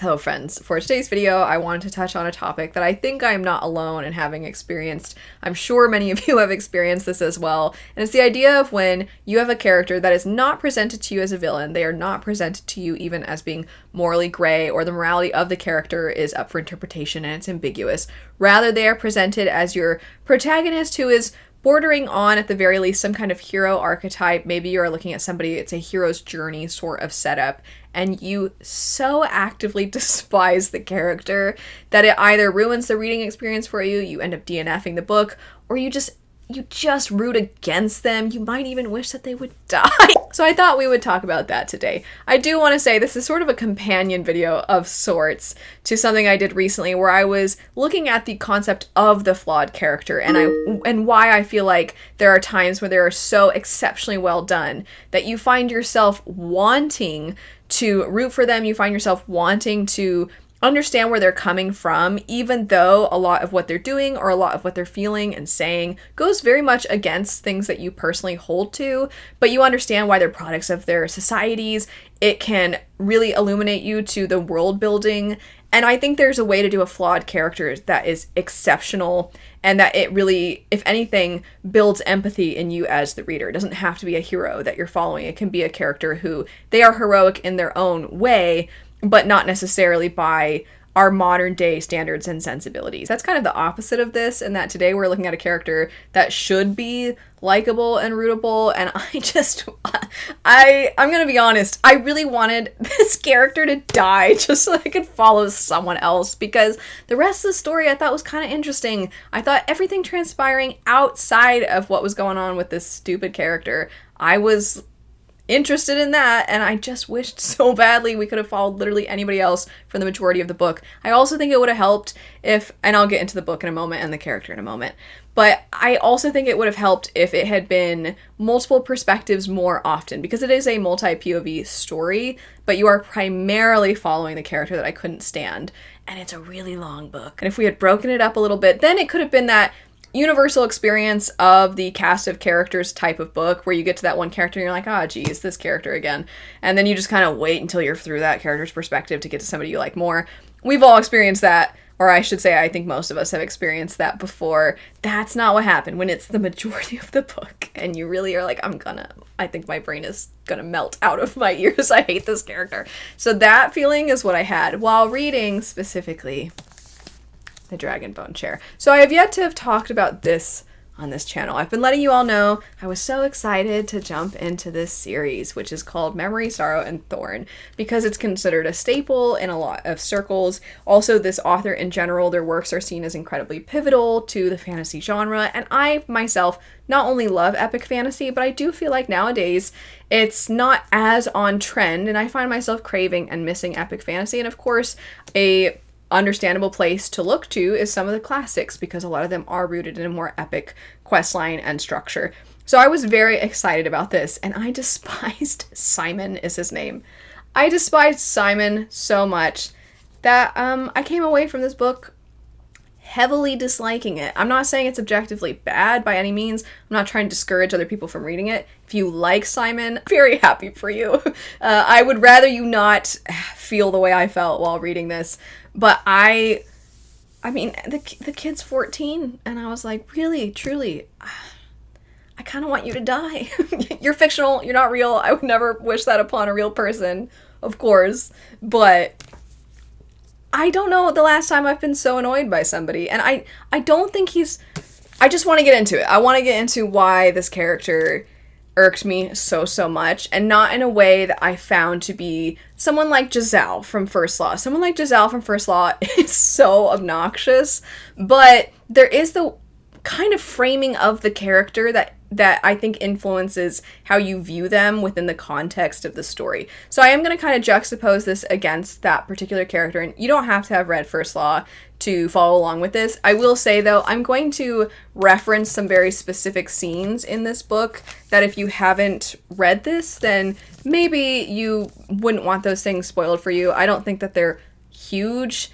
Hello friends, for today's video I wanted to touch on a topic that I think I'm not alone in having experienced. I'm sure many of you have experienced this as well, and it's the idea of when you have a character that is not presented to you as a villain, they are not presented to you even as being morally gray, or the morality of the character is up for interpretation and it's ambiguous. Rather, they are presented as your protagonist who is bordering on, at the very least, some kind of hero archetype. Maybe you're looking at somebody, it's a hero's journey sort of setup, and you so actively despise the character that it either ruins the reading experience for you, you end up DNFing the book, or you just root against them. You might even wish that they would die. So I thought we would talk about that today. I do want to say this is sort of a companion video of sorts to something I did recently where I was looking at the concept of the flawed character and why I feel like there are times where they are so exceptionally well done that you find yourself wanting to root for them, you find yourself wanting to understand where they're coming from, even though a lot of what they're doing or a lot of what they're feeling and saying goes very much against things that you personally hold to, but you understand why they're products of their societies. It can really illuminate you to the world building, and I think there's a way to do a flawed character that is exceptional and that it really, if anything, builds empathy in you as the reader. It doesn't have to be a hero that you're following. It can be a character who they are heroic in their own way, but not necessarily by our modern day standards and sensibilities. That's kind of the opposite of this, in that today we're looking at a character that should be likable and rootable, and I'm gonna be honest, I really wanted this character to die just so I could follow someone else, because the rest of the story I thought was kind of interesting. I thought everything transpiring outside of what was going on with this stupid character, I was interested in that, and I just wished so badly we could have followed literally anybody else for the majority of the book. I also think it would have helped if, and I'll get into the book in a moment and the character in a moment, but I also think it would have helped if it had been multiple perspectives more often, because it is a multi-POV story, but you are primarily following the character that I couldn't stand, and it's a really long book. And if we had broken it up a little bit, then it could have been that universal experience of the cast of characters type of book where you get to that one character and you're like, ah, geez, this character again. And then you just kind of wait until you're through that character's perspective to get to somebody you like more. We've all experienced that, or I should say, I think most of us have experienced that before. That's not what happened when it's the majority of the book and you really are like, I think my brain is gonna melt out of my ears. I hate this character. So that feeling is what I had while reading specifically the Dragon Bone Chair. So I have yet to have talked about this on this channel. I've been letting you all know I was so excited to jump into this series, which is called Memory, Sorrow, and Thorn, because it's considered a staple in a lot of circles. Also, this author in general, their works are seen as incredibly pivotal to the fantasy genre, and I myself not only love epic fantasy, but I do feel like nowadays it's not as on trend, and I find myself craving and missing epic fantasy. And of course, a understandable place to look to is some of the classics, because a lot of them are rooted in a more epic questline and structure. So I was very excited about this, and I despised Simon is his name. I despised Simon so much that I came away from this book heavily disliking it. I'm not saying it's objectively bad by any means. I'm not trying to discourage other people from reading it. If you like Simon, very happy for you. I would rather you not feel the way I felt while reading this. But I mean, the kid's 14, and I was like, really, truly, I kind of want you to die. You're fictional, you're not real. I would never wish that upon a real person, of course, but I don't know the last time I've been so annoyed by somebody, and I don't think I just want to get into it. I want to get into why this character irked me so much, and not in a way that I found to be someone like Jazelle from First Law. Someone like Jazelle from First Law is so obnoxious, but there is the kind of framing of the character that I think influences how you view them within the context of the story. So I am going to kind of juxtapose this against that particular character, and you don't have to have read First Law to follow along with this. I will say, though, I'm going to reference some very specific scenes in this book that if you haven't read this, then maybe you wouldn't want those things spoiled for you. I don't think that they're huge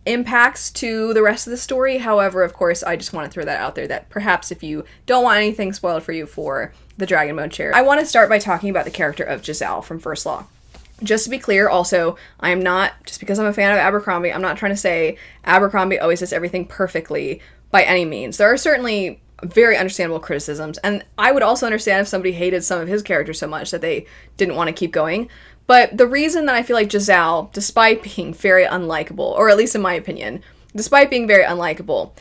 impacts to the rest of the story. However, of course, I just want to throw that out there that perhaps if you don't want anything spoiled for you for the Dragon Bone Chair. I want to start by talking about the character of Jazelle from First Law. Just to be clear, also, I am not, just because I'm a fan of Abercrombie, I'm not trying to say Abercrombie always does everything perfectly by any means. There are certainly very understandable criticisms, and I would also understand if somebody hated some of his characters so much that they didn't want to keep going. But the reason that I feel like Jazelle, despite being very unlikable, or at least in my opinion, despite being very unlikable,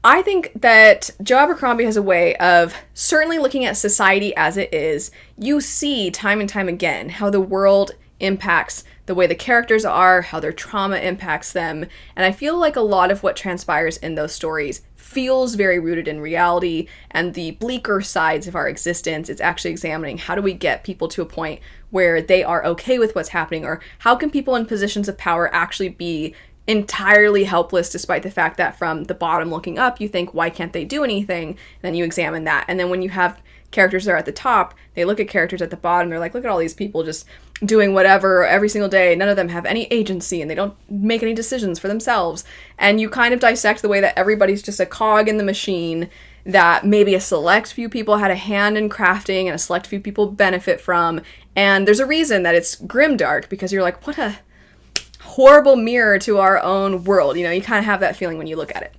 I think that Joe Abercrombie has a way of certainly looking at society as it is. You see time and time again how the world impacts the way the characters are, how their trauma impacts them, and I feel like a lot of what transpires in those stories feels very rooted in reality and the bleaker sides of our existence. It's actually examining how do we get people to a point where they are okay with what's happening, or how can people in positions of power actually be entirely helpless despite the fact that from the bottom looking up you think, why can't they do anything? And then you examine that, and then when you have characters that are at the top, they look at characters at the bottom, they're like, look at all these people just doing whatever every single day, none of them have any agency and they don't make any decisions for themselves. And you kind of dissect the way that everybody's just a cog in the machine that maybe a select few people had a hand in crafting and a select few people benefit from. And there's a reason that it's grimdark, because you're like, what a horrible mirror to our own world. You know, you kind of have that feeling when you look at it.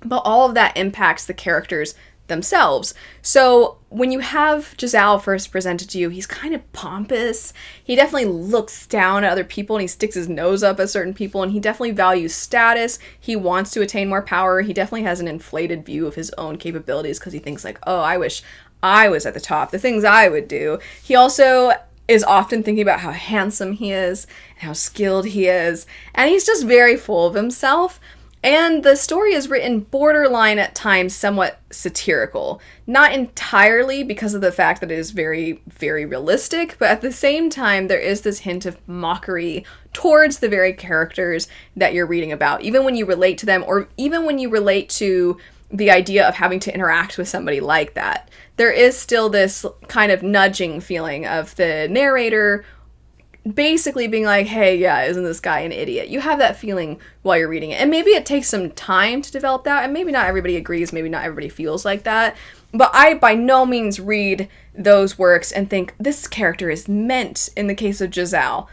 But all of that impacts the characters themselves. So when you have Jazelle first presented to you, he's kind of pompous. He definitely looks down at other people and he sticks his nose up at certain people, and he definitely values status. He wants to attain more power. He definitely has an inflated view of his own capabilities because he thinks like, oh, I wish I was at the top, the things I would do. He also is often thinking about how handsome he is and how skilled he is, and he's just very full of himself. And the story is written borderline at times somewhat satirical. Not entirely because of the fact that it is very, very realistic, but at the same time there is this hint of mockery towards the very characters that you're reading about. Even when you relate to them, or even when you relate to the idea of having to interact with somebody like that, there is still this kind of nudging feeling of the narrator basically being like, hey, yeah, isn't this guy an idiot? You have that feeling while you're reading it. And maybe it takes some time to develop that, and maybe not everybody agrees, maybe not everybody feels like that. But I by no means read those works and think, this character is meant, in the case of Jazelle.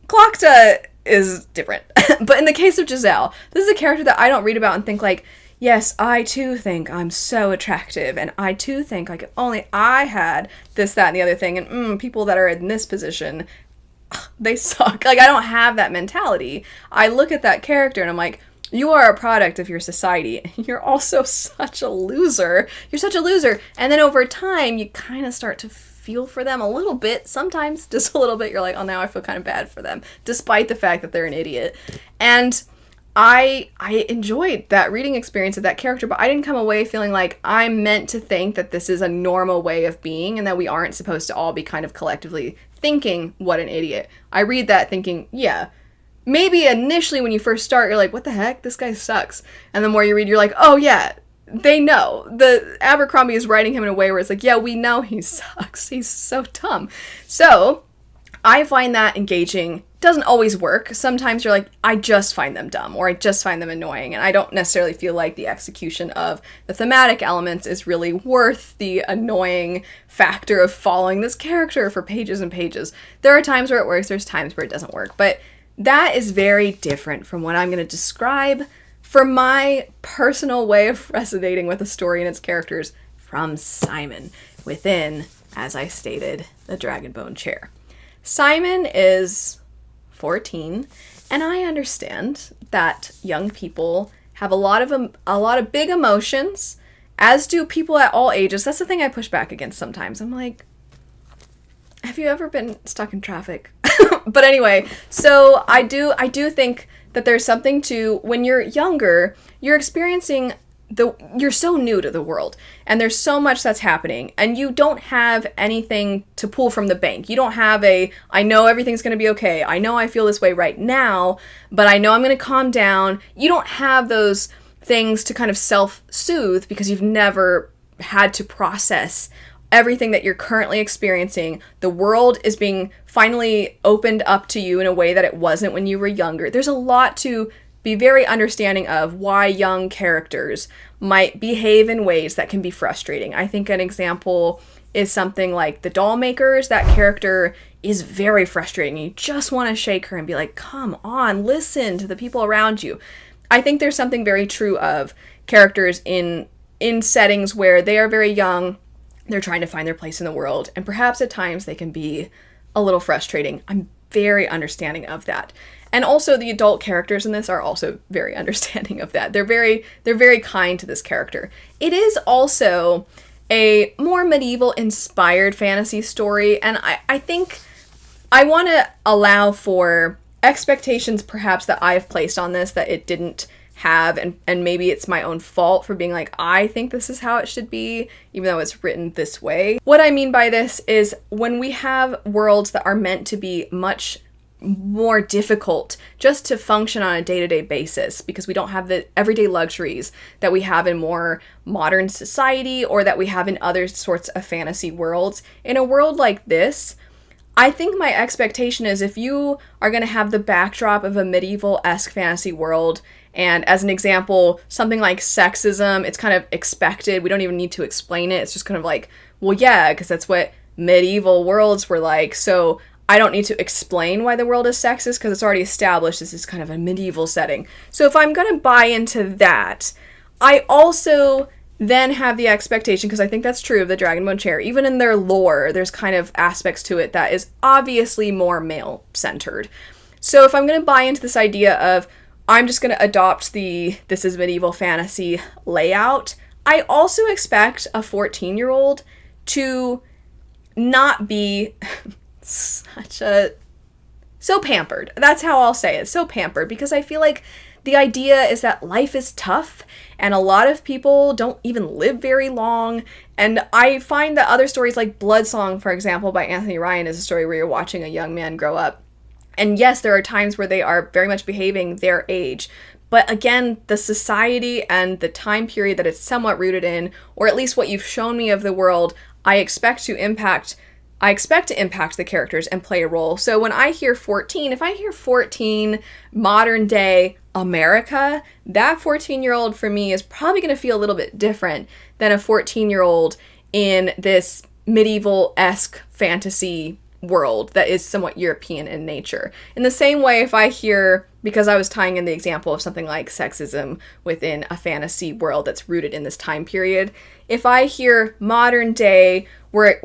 Glocta is different. But in the case of Jazelle, this is a character that I don't read about and think like, yes, I too think I'm so attractive, and I too think like, if only I had this, that, and the other thing, and people that are in this position, they suck. Like, I don't have that mentality. I look at that character and I'm like, you are a product of your society. You're also such a loser. You're such a loser. And then over time, you kind of start to feel for them a little bit. Sometimes just a little bit. You're like, oh, now I feel kind of bad for them, despite the fact that they're an idiot. And I enjoyed that reading experience of that character, but I didn't come away feeling like I'm meant to think that this is a normal way of being and that we aren't supposed to all be kind of collectively thinking, what an idiot. I read that thinking, yeah, maybe initially when you first start, you're like, what the heck? This guy sucks. And the more you read, you're like, oh yeah, they know. The Abercrombie is writing him in a way where it's like, yeah, we know he sucks. He's so dumb. So I find that engaging. Doesn't always work. Sometimes you're like, I just find them dumb, or I just find them annoying, and I don't necessarily feel like the execution of the thematic elements is really worth the annoying factor of following this character for pages and pages. There are times where it works, there's times where it doesn't work, but that is very different from what I'm going to describe for my personal way of resonating with a story and its characters from Simon within, as I stated, the Dragonbone chair. Simon is 14, and I understand that young people have a lot of big emotions, as do people at all ages. That's the thing I push back against sometimes. I'm like, have you ever been stuck in traffic? But anyway, so I do think that there's something to, when you're younger, you're experiencing you're so new to the world, and there's so much that's happening, and you don't have anything to pull from the bank. You don't have I know everything's going to be okay. I know I feel this way right now, but I know I'm going to calm down. You don't have those things to kind of self-soothe because you've never had to process everything that you're currently experiencing. The world is being finally opened up to you in a way that it wasn't when you were younger. There's a lot to be very understanding of why young characters might behave in ways that can be frustrating. I think an example is something like the Doll Makers. That character is very frustrating. You just want to shake her and be like, come on, listen to the people around you. I think there's something very true of characters in settings where they are very young, they're trying to find their place in the world, and perhaps at times they can be a little frustrating. I'm very understanding of that. And also the adult characters in this are also very understanding of that. They're very kind to this character. It is also a more medieval inspired fantasy story, and I think I want to allow for expectations perhaps that I've placed on this that it didn't have, and maybe it's my own fault for being like, I think this is how it should be, even though it's written this way. What I mean by this is when we have worlds that are meant to be much more difficult just to function on a day-to-day basis because we don't have the everyday luxuries that we have in more modern society or that we have in other sorts of fantasy worlds. In a world like this, I think my expectation is if you are going to have the backdrop of a medieval-esque fantasy world, and as an example, something like sexism, it's kind of expected. We don't even need to explain it. It's just kind of like, well, yeah, because that's what medieval worlds were like. So I don't need to explain why the world is sexist because it's already established this is kind of a medieval setting. So if I'm going to buy into that, I also then have the expectation, because I think that's true of the Dragonbone Chair, even in their lore, there's kind of aspects to it that is obviously more male-centered. So if I'm going to buy into this idea of I'm just going to adopt this is medieval fantasy layout, I also expect a 14-year-old to not be so pampered. That's how I'll say it. So pampered, because I feel like the idea is that life is tough and a lot of people don't even live very long. And I find that other stories like Bloodsong, for example, by Anthony Ryan, is a story where you're watching a young man grow up. And yes, there are times where they are very much behaving their age. But again, the society and the time period that it's somewhat rooted in, or at least what you've shown me of the world, I expect to impact the characters and play a role. So when I hear 14, if I hear 14 modern day America, that 14-year-old for me is probably going to feel a little bit different than a 14-year-old in this medieval-esque fantasy world that is somewhat European in nature. In the same way, if I hear, because I was tying in the example of something like sexism within a fantasy world that's rooted in this time period, if I hear modern day, we're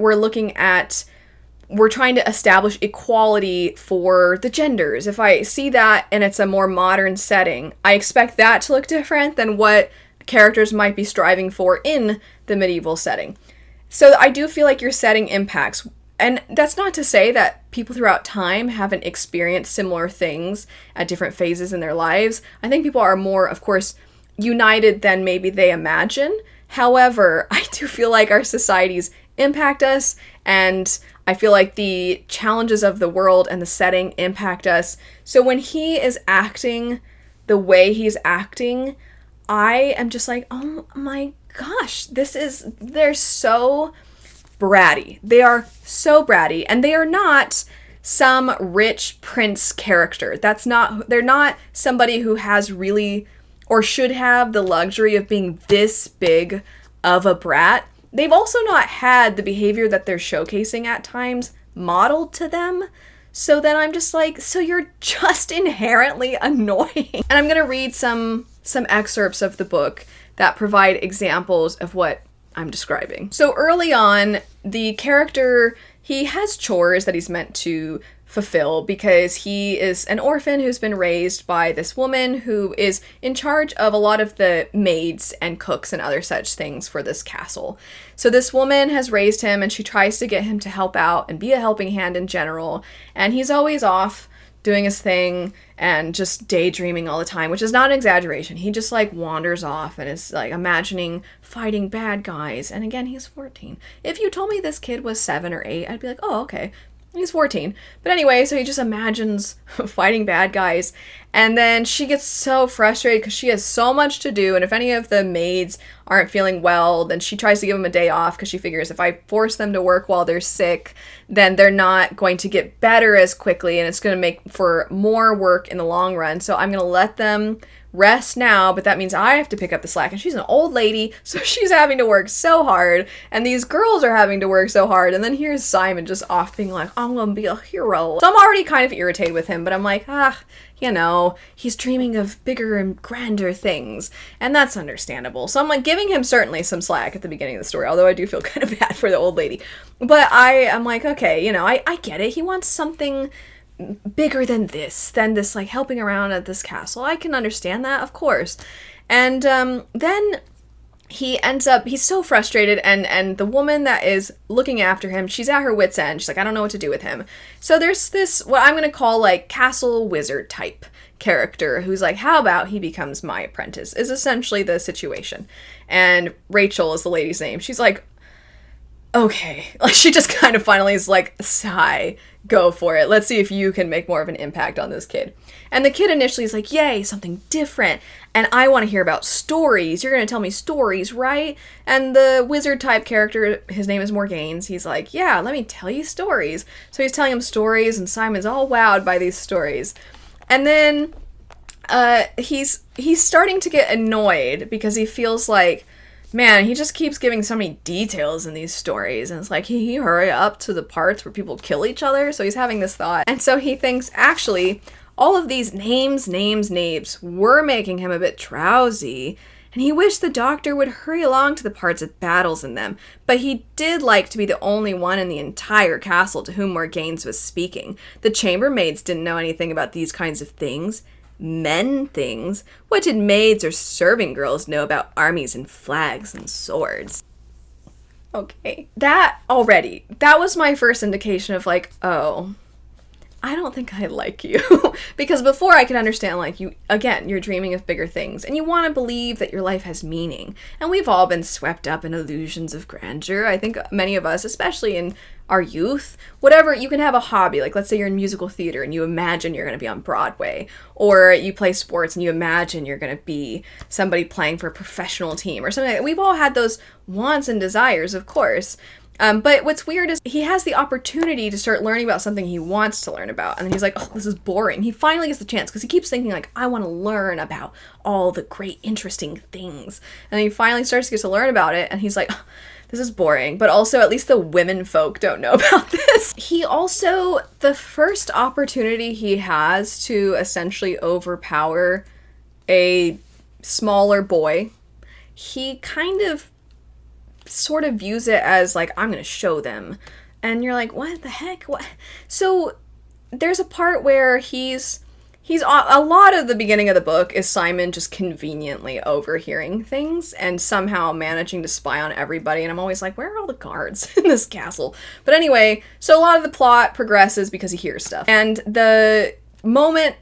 trying to establish equality for the genders. If I see that and it's a more modern setting, I expect that to look different than what characters might be striving for in the medieval setting. So I do feel like your setting impacts. And that's not to say that people throughout time haven't experienced similar things at different phases in their lives. I think people are more, of course, united than maybe they imagine. However, I do feel like our societies impact us, and I feel like the challenges of the world and the setting impact us. So when he is acting the way he's acting, I am just like, oh my gosh, they're so bratty. They are so bratty, and they are not some rich prince character. They're not somebody who has really or should have the luxury of being this big of a brat. They've also not had the behavior that they're showcasing at times modeled to them. So then I'm just like, so you're just inherently annoying. And I'm going to read some excerpts of the book that provide examples of what I'm describing. So early on, the character, he has chores that he's meant to fulfill because he is an orphan who's been raised by this woman who is in charge of a lot of the maids and cooks and other such things for this castle. So this woman has raised him and she tries to get him to help out and be a helping hand in general. And he's always off doing his thing and just daydreaming all the time, which is not an exaggeration. He just like wanders off and is like imagining fighting bad guys. And again, he's 14. If you told me this kid was 7 or 8, I'd be like, oh, okay. He's 14. But anyway, so he just imagines fighting bad guys. And then she gets so frustrated because she has so much to do, and if any of the maids aren't feeling well, then she tries to give them a day off because she figures if I force them to work while they're sick, then they're not going to get better as quickly, and it's going to make for more work in the long run. So I'm going to let them rest now, but that means I have to pick up the slack. And she's an old lady, so she's having to work so hard, and these girls are having to work so hard. And then here's Simon just off being like, I'm gonna be a hero. So I'm already kind of irritated with him, but I'm like, he's dreaming of bigger and grander things, and that's understandable. So I'm like giving him certainly some slack at the beginning of the story, although I do feel kind of bad for the old lady. But I'm like, okay, I get it. He wants something bigger than this like helping around at this castle. I can understand that, of course. And then he's so frustrated, and the woman that is looking after him, she's at her wit's end. She's like, I don't know what to do with him. So there's this, what I'm gonna call like castle wizard type character who's like, how about he becomes my apprentice, is essentially the situation. And Rachel is the lady's name. She's like, okay. Like, she just kind of finally is like, sigh, go for it. Let's see if you can make more of an impact on this kid. And the kid initially is like, yay, something different. And I want to hear about stories. You're going to tell me stories, right? And the wizard type character, his name is Morain. He's like, yeah, let me tell you stories. So he's telling him stories, and Simon's all wowed by these stories. And then he's starting to get annoyed because he feels like, man, he just keeps giving so many details in these stories, and it's like, can he hurry up to the parts where people kill each other? So he's having this thought, and so he thinks, actually, all of these names were making him a bit drowsy, and he wished the doctor would hurry along to the parts with battles in them, but he did like to be the only one in the entire castle to whom Morain was speaking. The chambermaids didn't know anything about these kinds of things. Men things. What did maids or serving girls know about armies and flags and swords? Okay. That was my first indication of like, oh, I don't think I like you. Because before I could understand, like, you're dreaming of bigger things, and you want to believe that your life has meaning. And we've all been swept up in illusions of grandeur. I think many of us, especially in our youth, whatever, you can have a hobby. Like, let's say you're in musical theater and you imagine you're going to be on Broadway, or you play sports and you imagine you're going to be somebody playing for a professional team or something like that. We've all had those wants and desires, of course. But what's weird is he has the opportunity to start learning about something he wants to learn about. And then he's like, oh, this is boring. He finally gets the chance because he keeps thinking like, I want to learn about all the great, interesting things. And then he finally starts to get to learn about it. And he's like, oh, this is boring. But also, at least the women folk don't know about this. He also, the first opportunity he has to essentially overpower a smaller boy, he kind of sort of views it as like, I'm gonna show them. And you're like, what the heck? What? So there's a part where he's a lot of the beginning of the book is Simon just conveniently overhearing things and somehow managing to spy on everybody. And I'm always like, where are all the guards in this castle? But anyway, so a lot of the plot progresses because he hears stuff. And the moment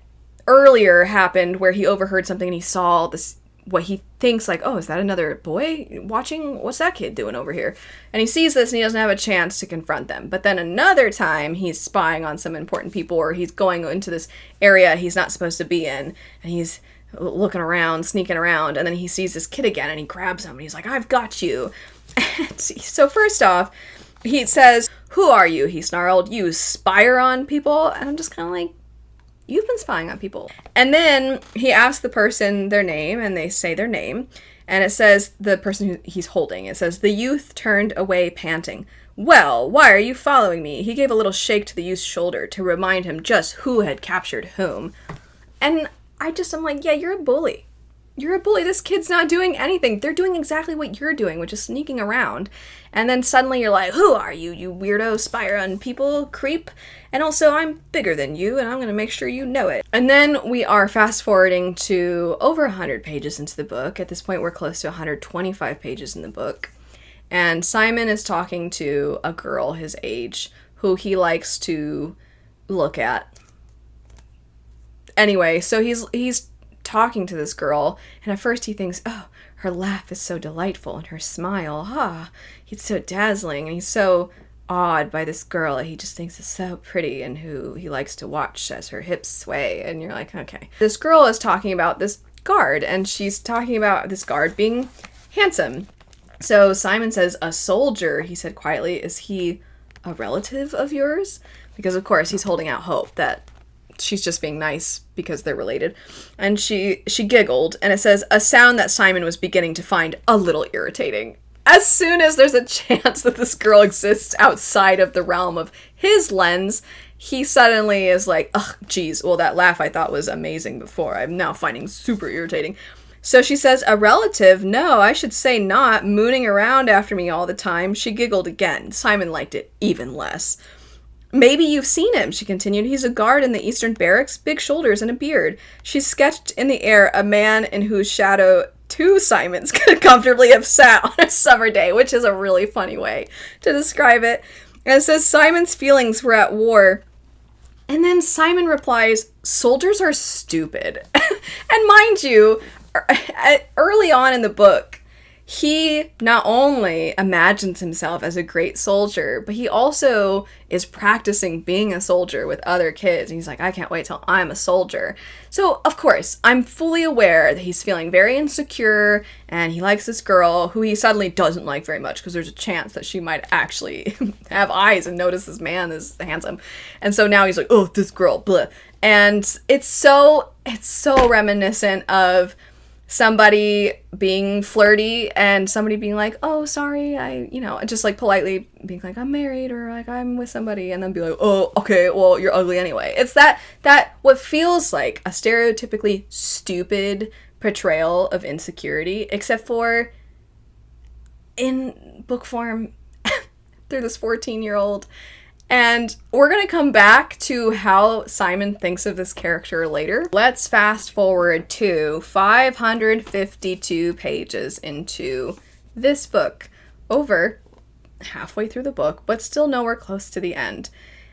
earlier happened where he overheard something and he saw this, what he thinks like, oh, is that another boy watching? What's that kid doing over here? And he sees this and he doesn't have a chance to confront them. But then another time he's spying on some important people, or he's going into this area he's not supposed to be in, and he's looking around, sneaking around, and then he sees this kid again and he grabs him and he's like, I've got you. And so first off, he says, who are you? He snarled. You spy on people? And I'm just kind of like, you've been spying on people. And then he asks the person their name, and they say their name. And it says, the person who he's holding, it says, the youth turned away panting. Well, why are you following me? He gave a little shake to the youth's shoulder to remind him just who had captured whom. And I'm like, yeah, you're a bully. You're a bully. This kid's not doing anything. They're doing exactly what you're doing, which is sneaking around. And then suddenly you're like, who are you, you weirdo, spy on people, creep? And also, I'm bigger than you, and I'm going to make sure you know it. And then we are fast forwarding to over 100 pages into the book. At this point, we're close to 125 pages in the book. And Simon is talking to a girl his age who he likes to look at. Anyway, so he's talking to this girl, and at first he thinks, oh, her laugh is so delightful, and her smile, it's so dazzling, and he's so awed by this girl that he just thinks is so pretty and who he likes to watch as her hips sway. And you're like, okay. This girl is talking about this guard, and she's talking about this guard being handsome. So Simon says, a soldier, he said quietly. Is he a relative of yours? Because, of course, he's holding out hope that she's just being nice because they're related. And she giggled, and it says, a sound that Simon was beginning to find a little irritating. As soon as there's a chance that this girl exists outside of the realm of his lens, he suddenly is like, ugh, geez, well, that laugh I thought was amazing before, I'm now finding super irritating. So she says, a relative? No, I should say not, mooning around after me all the time. She giggled again. Simon liked it even less. Maybe you've seen him, she continued. He's a guard in the Eastern Barracks, big shoulders and a beard. She sketched in the air a man in whose shadow 2 Simons could comfortably have sat on a summer day, which is a really funny way to describe it. And it says, Simon's feelings were at war. And then Simon replies, soldiers are stupid. And mind you, early on in the book, he not only imagines himself as a great soldier, but he also is practicing being a soldier with other kids. And he's like, I can't wait till I'm a soldier. So, of course, I'm fully aware that he's feeling very insecure and he likes this girl who he suddenly doesn't like very much because there's a chance that she might actually have eyes and notice this man is handsome. And so now he's like, oh, this girl, blah. And it's so reminiscent of somebody being flirty and somebody being like, oh, sorry, just like politely being like, I'm married or like I'm with somebody, and then be like, oh, okay, well, you're ugly anyway. It's that what feels like a stereotypically stupid portrayal of insecurity, except for in book form through this 14-year-old. And we're going to come back to how Simon thinks of this character later. Let's fast forward to 552 pages into this book, over halfway through the book, but still nowhere close to the end.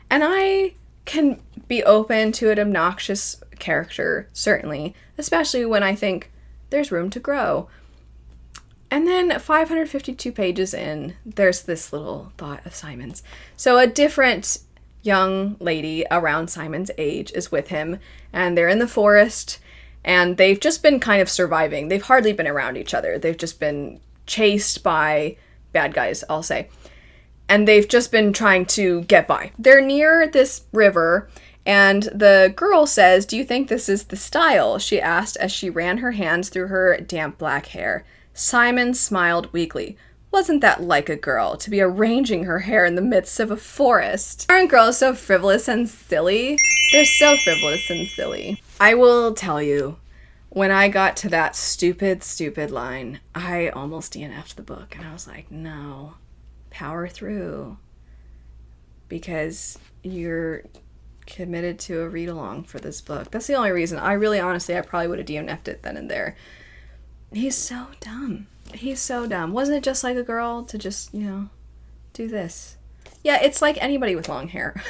And I can be open to an obnoxious character, certainly, especially when I think there's room to grow. And then 552 pages in, there's this little thought of Simon's. So a different young lady around Simon's age is with him, and they're in the forest, and they've just been kind of surviving. They've hardly been around each other. They've just been chased by bad guys, I'll say. And they've just been trying to get by. They're near this river, and the girl says, do you think this is the style? She asked as she ran her hands through her damp black hair. Simon smiled weakly. Wasn't that like a girl, to be arranging her hair in the midst of a forest? Aren't girls so frivolous and silly? They're so frivolous and silly. I will tell you, when I got to that stupid line, I almost DNF'd the book, and I was like, no, power through. Because you're committed to a read-along for this book. That's the only reason. I probably would have DNF'd it then and there. He's so dumb. He's so dumb. Wasn't it just like a girl to just, do this? Yeah, it's like anybody with long hair.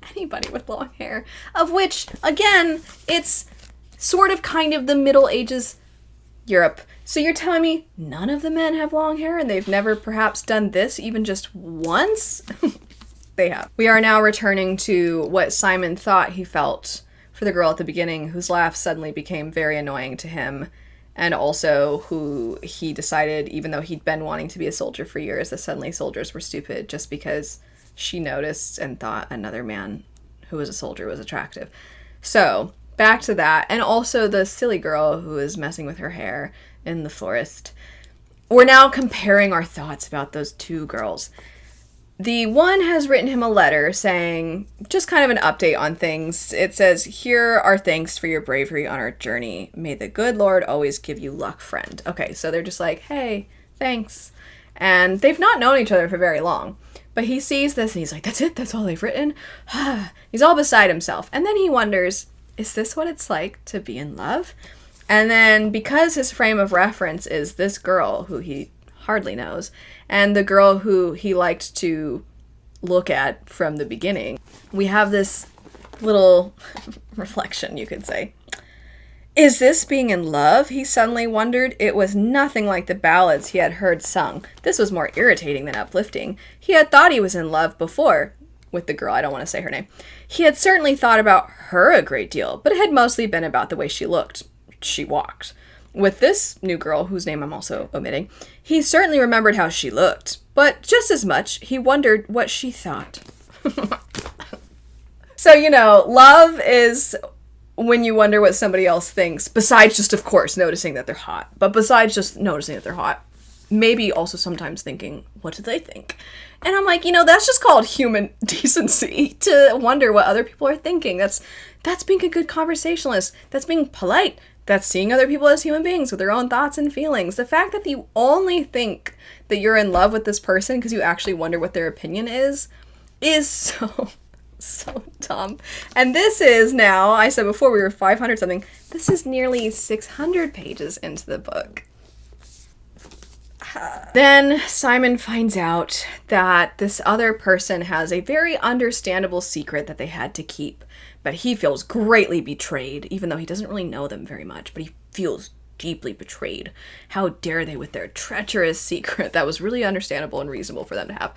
Anybody with long hair. Of which, again, it's sort of kind of the Middle Ages Europe. So you're telling me none of the men have long hair and they've never perhaps done this even just once? They have. We are now returning to what Simon thought he felt for the girl at the beginning, whose laugh suddenly became very annoying to him. And also who he decided, even though he'd been wanting to be a soldier for years, that suddenly soldiers were stupid just because she noticed and thought another man who was a soldier was attractive. So, back to that. And also the silly girl who is messing with her hair in the forest. We're now comparing our thoughts about those two girls. The one has written him a letter saying, just kind of an update on things. It says, here are thanks for your bravery on our journey. May the good Lord always give you luck, friend. Okay, so they're just like, hey, thanks. And they've not known each other for very long. But he sees this and he's like, that's it? That's all they've written? He's all beside himself. And then he wonders, is this what it's like to be in love? And then because his frame of reference is this girl who he hardly knows, and the girl who he liked to look at from the beginning, we have this little reflection, you could say. Is this being in love? He suddenly wondered. It was nothing like the ballads he had heard sung. This was more irritating than uplifting. He had thought he was in love before. With the girl, I don't want to say her name. He had certainly thought about her a great deal, but it had mostly been about the way she looked. She walked. With this new girl, whose name I'm also omitting, he certainly remembered how she looked. But just as much, he wondered what she thought. So, love is when you wonder what somebody else thinks, besides just, of course, noticing that they're hot. But besides just noticing that they're hot, maybe also sometimes thinking, what do they think? And I'm like, that's just called human decency, to wonder what other people are thinking. That's being a good conversationalist. That's being polite. That's seeing other people as human beings with their own thoughts and feelings. The fact that you only think that you're in love with this person because you actually wonder what their opinion is so dumb. And this is now, I said before we were 500 something, this is nearly 600 pages into the book. Then Simon finds out that this other person has a very understandable secret that they had to keep, but he feels greatly betrayed, even though he doesn't really know them very much, but he feels deeply betrayed. How dare they with their treacherous secret that was really understandable and reasonable for them to have.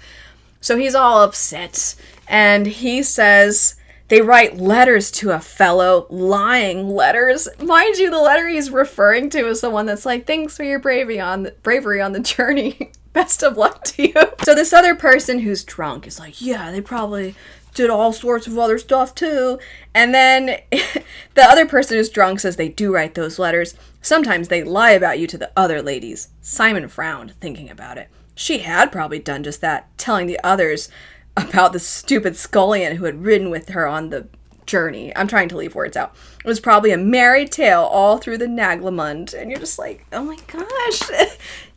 So he's all upset, and he says they write letters to a fellow, lying letters. Mind you, the letter he's referring to is the one that's like, thanks for your bravery on the journey. Best of luck to you. So this other person who's drunk is like, yeah, they probably did all sorts of other stuff too. And then the other person who's drunk says they do write those letters. Sometimes they lie about you to the other ladies. Simon frowned, thinking about it. She had probably done just that, telling the others about the stupid scullion who had ridden with her on the journey. I'm trying to leave words out. It was probably a merry tale all through the Naglamund. And you're just like, oh my gosh,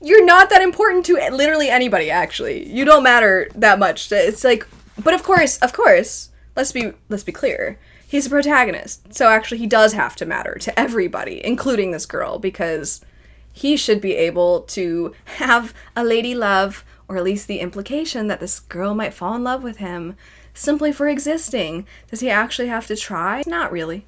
you're not that important to literally anybody, actually. You don't matter that much. It's like, but of course, let's be clear. He's a protagonist. So actually he does have to matter to everybody, including this girl, because he should be able to have a lady love, or at least the implication that this girl might fall in love with him simply for existing. Does he actually have to try? Not really.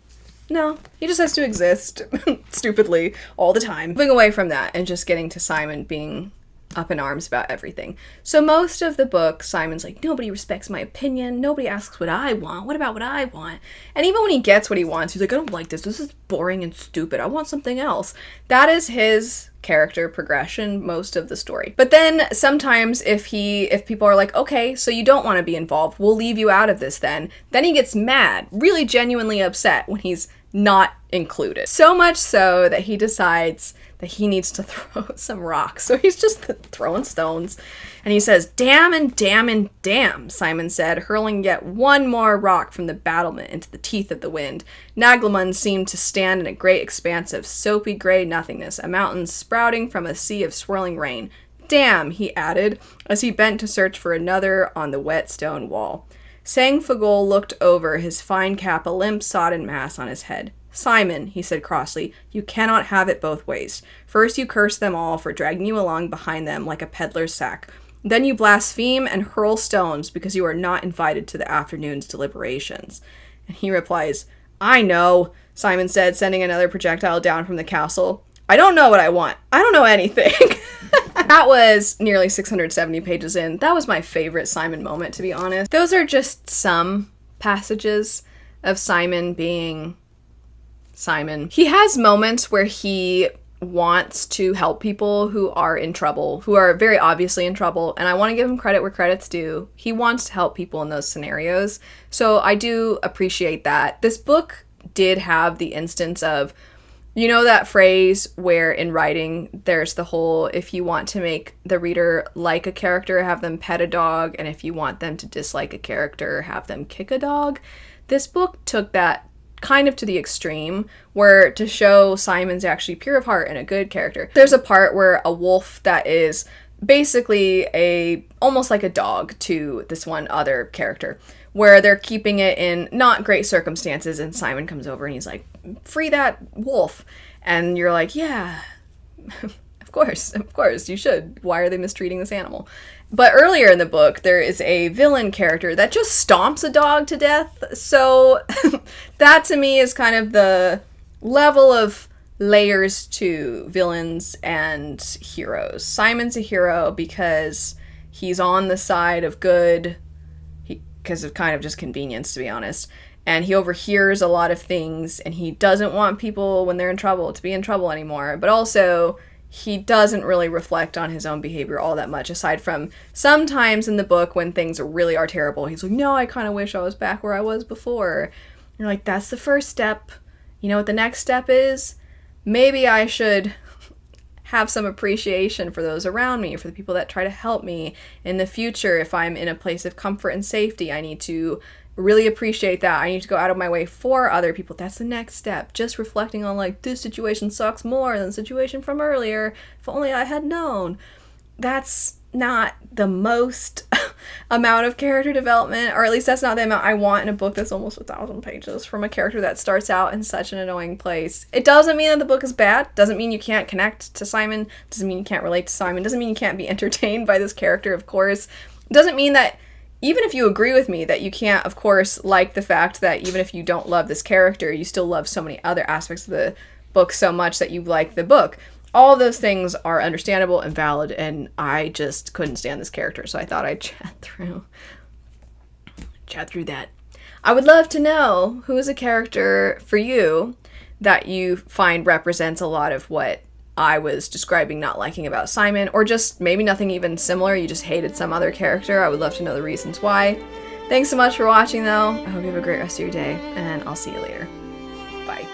No, he just has to exist, stupidly, all the time. Moving away from that and just getting to Simon being up in arms about everything. So most of the book, Simon's like, nobody respects my opinion. Nobody asks what I want. What about what I want? And even when he gets what he wants, he's like, I don't like this. This is boring and stupid. I want something else. That is his character progression most of the story. But then sometimes if people are like, okay, so you don't want to be involved, we'll leave you out of this then he gets mad, really genuinely upset when he's not included. So much so that he decides that he needs to throw some rocks. So he's just throwing stones. And he says, damn and damn and damn, Simon said, hurling yet one more rock from the battlement into the teeth of the wind. Naglamund seemed to stand in a great expanse of soapy gray nothingness, a mountain sprouting from a sea of swirling rain. Damn, he added, as he bent to search for another on the wet stone wall. Sang Fagol looked over, his fine cap a limp, sodden mass on his head. Simon, he said crossly, you cannot have it both ways. First you curse them all for dragging you along behind them like a peddler's sack. Then you blaspheme and hurl stones because you are not invited to the afternoon's deliberations. And he replies, I know, Simon said, sending another projectile down from the castle. I don't know what I want. I don't know anything. That was nearly 670 pages in. That was my favorite Simon moment, to be honest. Those are just some passages of Simon being Simon. He has moments where he wants to help people who are in trouble, who are very obviously in trouble, and I want to give him credit where credit's due. He wants to help people in those scenarios, so I do appreciate that. This book did have the instance of, you know, that phrase where in writing there's the whole, if you want to make the reader like a character, have them pet a dog, and if you want them to dislike a character, have them kick a dog. This book took that kind of to the extreme, where to show Simon's actually pure of heart and a good character. There's a part where a wolf that is basically almost like a dog to this one other character, where they're keeping it in not great circumstances, and Simon comes over and he's like, free that wolf. And you're like, yeah, of course, you should. Why are they mistreating this animal? But earlier in the book, there is a villain character that just stomps a dog to death. So that to me is kind of the level of layers to villains and heroes. Simon's a hero because he's on the side of good, because of kind of just convenience, to be honest. And he overhears a lot of things, and he doesn't want people, when they're in trouble, to be in trouble anymore. But also, he doesn't really reflect on his own behavior all that much, aside from sometimes in the book when things really are terrible. He's like, no, I kind of wish I was back where I was before. And you're like, that's the first step. You know what the next step is? Maybe I should have some appreciation for those around me, for the people that try to help me in the future. If I'm in a place of comfort and safety, I need to really appreciate that. I need to go out of my way for other people. That's the next step. Just reflecting on, like, this situation sucks more than the situation from earlier. If only I had known. That's not the most amount of character development, or at least that's not the amount I want in a book that's almost 1,000 pages from a character that starts out in such an annoying place. It doesn't mean that the book is bad. Doesn't mean you can't connect to Simon. Doesn't mean you can't relate to Simon. Doesn't mean you can't be entertained by this character, of course. Doesn't mean that even if you agree with me that you can't, of course, like the fact that even if you don't love this character, you still love so many other aspects of the book so much that you like the book. All of those things are understandable and valid, and I just couldn't stand this character, so I thought I'd chat through that. I would love to know who is a character for you that you find represents a lot of what I was describing not liking about Simon, or just maybe nothing even similar, you just hated some other character. I would love to know the reasons why. Thanks so much for watching, though. I hope you have a great rest of your day, and I'll see you later. Bye.